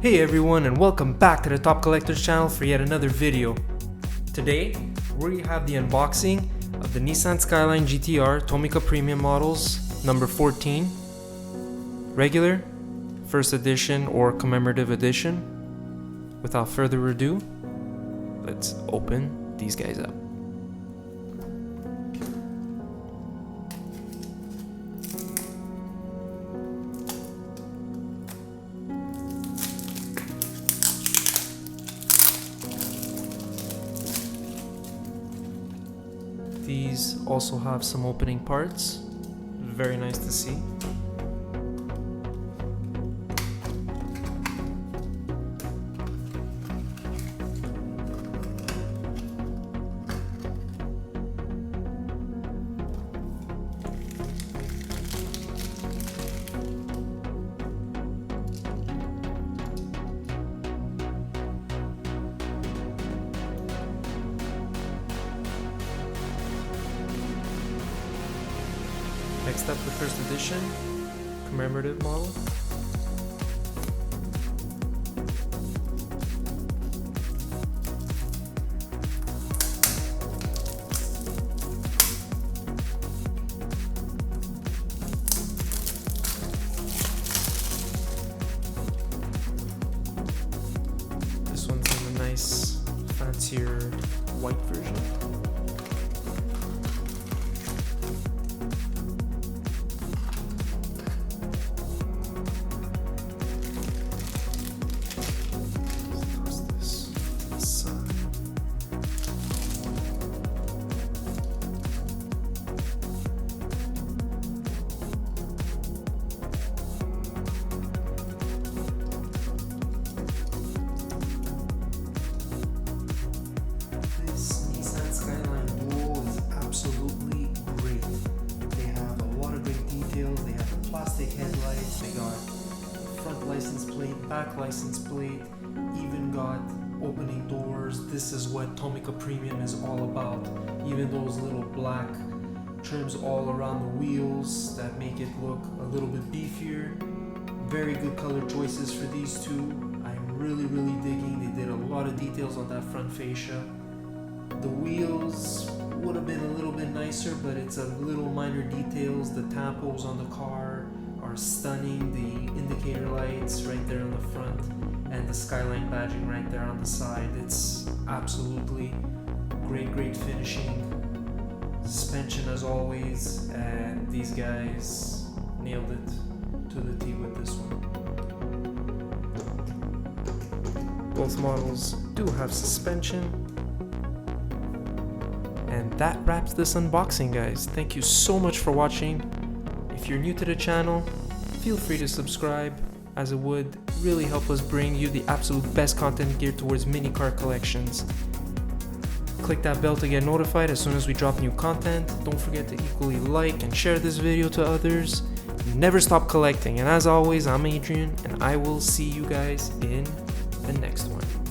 Hey everyone, and welcome back to the Top Collectors channel for yet another video. Today we have the unboxing of the Nissan Skyline GTR Tomica Premium models number 14, regular, first edition or commemorative edition. Without further ado, let's open these guys up. These also have some opening parts, very nice to see. Next up, the first edition commemorative model. This one's in a nice, fancier white version. Nissan Skyline dual is absolutely great. They have a lot of great details. They have the plastic headlights. They got front license plate, back license plate, even got opening doors. This is what Tomica Premium is all about. Even those little black trims all around the wheels that make it look a little bit beefier. Very good color choices for these two. I'm really digging. They did a lot of details on that front fascia. The wheels would have been a little bit nicer, but it's a little minor details. The tampos on the car are stunning. The indicator lights right there on the front and the Skyline badging right there on the side. It's absolutely great finishing. Suspension as always, and these guys nailed it to the T with this one. Both models do have suspension. And that wraps this unboxing, guys. Thank you so much for watching. If you're new to the channel, feel free to subscribe, as it would really help us bring you the absolute best content geared towards mini car collections. Click that bell to get notified as soon as we drop new content. Don't forget to equally like and share this video to others. Never stop collecting, and as always, I'm Adrian, and I will see you guys in the next one.